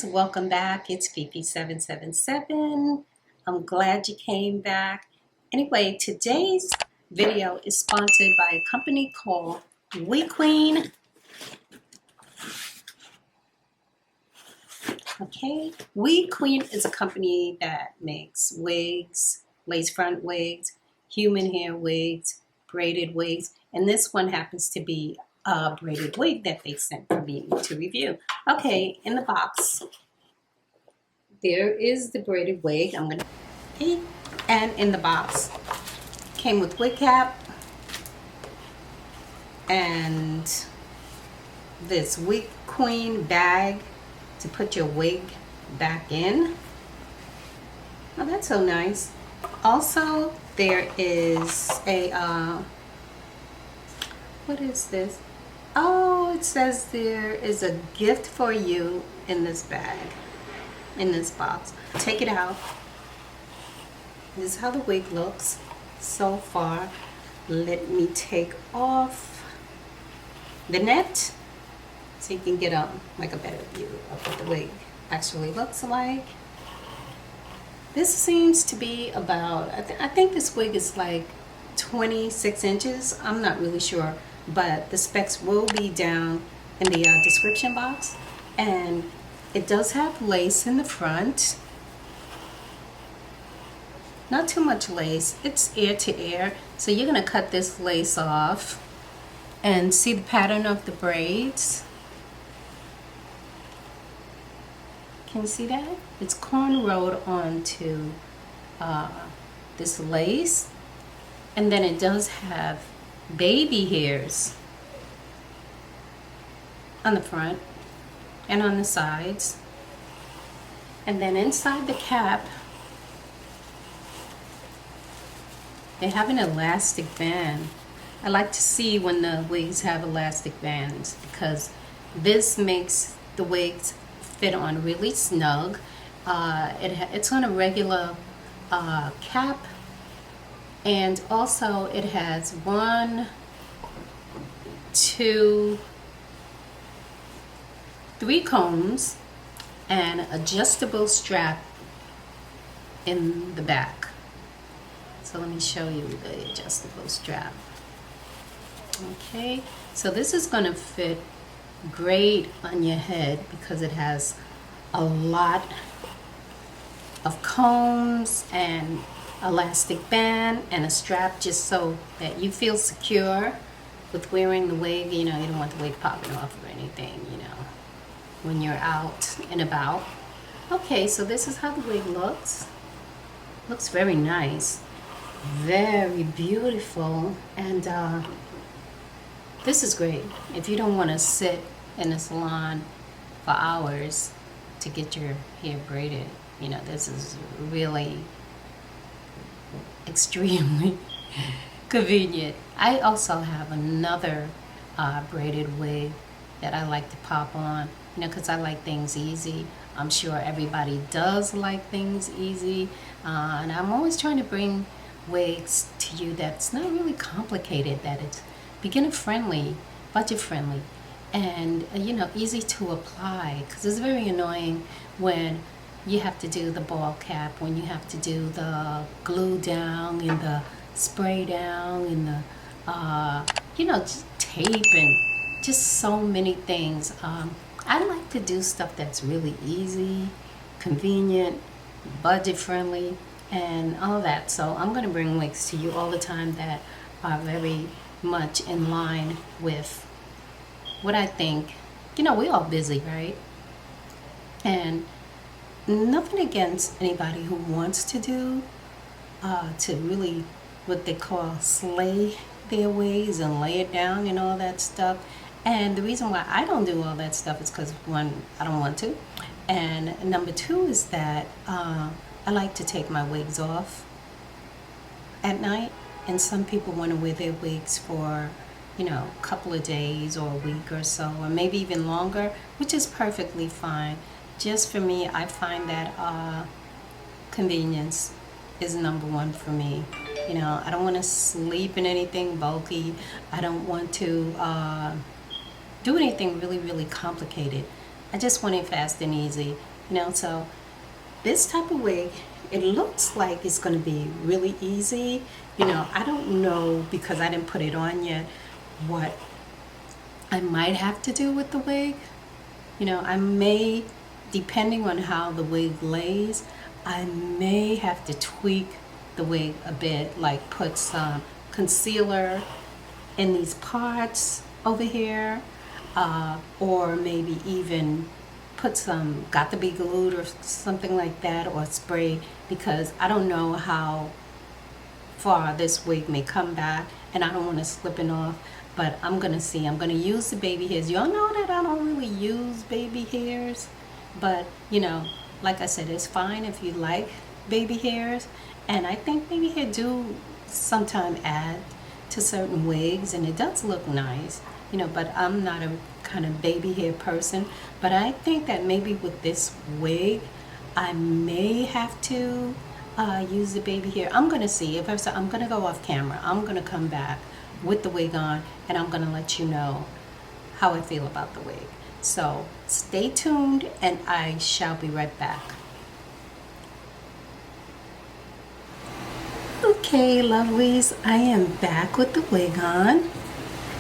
welcome back. It's Fifi777. I'm glad you came back. Anyway, today's video is sponsored by a company called YTB. Okay, YTB is a company that makes wigs, lace front wigs, human hair wigs, braided wigs, and this one happens to be a braided wig that they sent for me to review. Okay, in the box, there is the braided wig. And in the box came with wig cap and this YTB bag to put your wig back in. Oh, that's so nice. Also, there is a what is this? Oh, it says there is a gift for you in this bag, in this box. Take it out. This is how the wig looks so far. Let me take off the net so you can get like a better view of what the wig actually looks like. This seems to be about, I think this wig is like 26 inches. I'm not really sure, but the specs will be down in the description box. And it does have lace in the front. Not too much lace. It's ear to ear. So you're going to cut this lace off and see the pattern of the braids. Can you see that? It's cornrowed onto this lace. And then it does have baby hairs on the front and on the sides. And then inside the cap, they have an elastic band. I like to see when the wigs have elastic bands because this makes the wigs fit on really snug. It's on a regular cap, and also it has 1, 2, 3 combs and adjustable strap in the back. So let me show you the adjustable strap. Okay, so this is going to fit great on your head because it has a lot of combs and elastic band and a strap just so that you feel secure with wearing the wig. You know, you don't want the wig popping off or anything, you know, when you're out and about. Okay, so this is how the wig looks. Looks very nice. Very beautiful. And this is great if you don't want to sit in a salon for hours to get your hair braided. You know, this is really extremely convenient. I also have another braided wig that I like to pop on, you know, because I like things easy. I'm sure everybody does like things easy, and I'm always trying to bring wigs to you that's not really complicated, that it's beginner friendly, budget friendly, and you know, easy to apply, because it's very annoying when you have to do the ball cap, when you have to do the glue down and the spray down and the you know, just tape and just so many things. I like to do stuff that's really easy, convenient, budget friendly, and all that. So I'm going to bring wigs to you all the time that are very much in line with what I think. You know, we're all busy, right? And nothing against anybody who wants to do to really what they call slay their wigs and lay it down and all that stuff. And the reason why I don't do all that stuff is because, one, I don't want to, and number two is that I like to take my wigs off at night, and some people want to wear their wigs for, you know, a couple of days or a week or so, or maybe even longer, which is perfectly fine. Just for me, I find that convenience is number one for me. You know, I don't want to sleep in anything bulky. I don't want to do anything really, really complicated. I just want it fast and easy. You know, so this type of wig, it looks like it's going to be really easy. You know, I don't know, because I didn't put it on yet, what I might have to do with the wig. You know, I may, depending on how the wig lays, I may have to tweak the wig a bit, like put some concealer in these parts over here, or maybe even put some got to be glued or something like that, or spray, because I don't know how far this wig may come back and I don't want to slip it off. But I'm gonna see. I'm gonna use the baby hairs. Y'all know that I don't really use baby hairs, but you know, like I said, it's fine if you like baby hairs, and I think baby hair do sometimes add to certain wigs, and it does look nice, you know. But I'm not a kind of baby hair person. But I think that maybe with this wig, I may have to use the baby hair. I'm gonna see. If I'm gonna go off camera, I'm gonna come back with the wig on, and I'm gonna let you know how I feel about the wig. So stay tuned, and I shall be right back. Okay, lovelies, I am back with the wig on,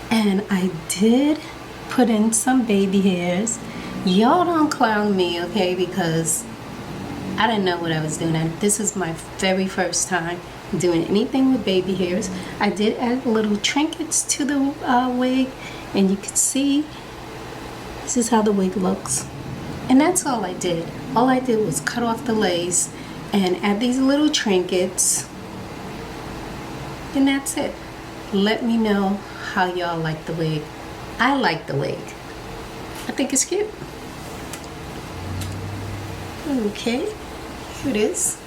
and I did put in some baby hairs. Y'all don't clown me, okay, because I didn't know what I was doing. This is my very first time doing anything with baby hairs. I did add little trinkets to the wig, and you can see this is how the wig looks. And that's all I did. All I did was cut off the lace and add these little trinkets, and that's it. Let me know how y'all like the wig. I like the wig. I think it's cute. Okay, here it is.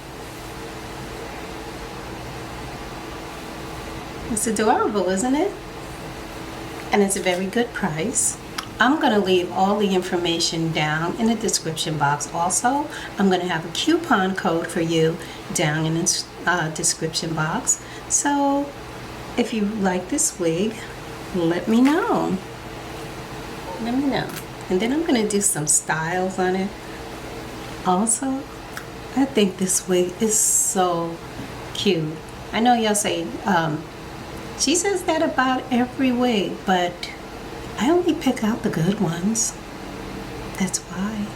It's adorable, isn't it? And it's a very good price. I'm going to leave all the information down in the description box. Also, I'm going to have a coupon code for you down in the description box. So if you like this wig, let me know. Let me know. And then I'm going to do some styles on it. Also, I think this wig is so cute. I know y'all say, she says that about every wig, but I only pick out the good ones. That's why.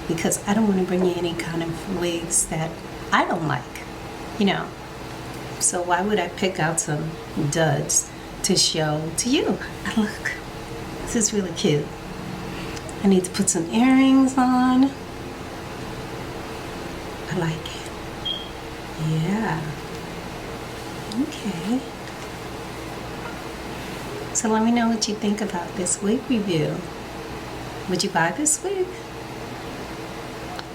Because I don't want to bring you any kind of wigs that I don't like, you know. So why would I pick out some duds to show to you? Look, this is really cute. I need to put some earrings on. I like it. Yeah. Okay. So let me know what you think about this wig review. Would you buy this wig?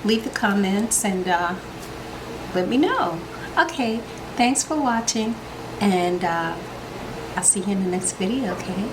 Leave the comments and let me know. Okay, thanks for watching, and I'll see you in the next video, okay?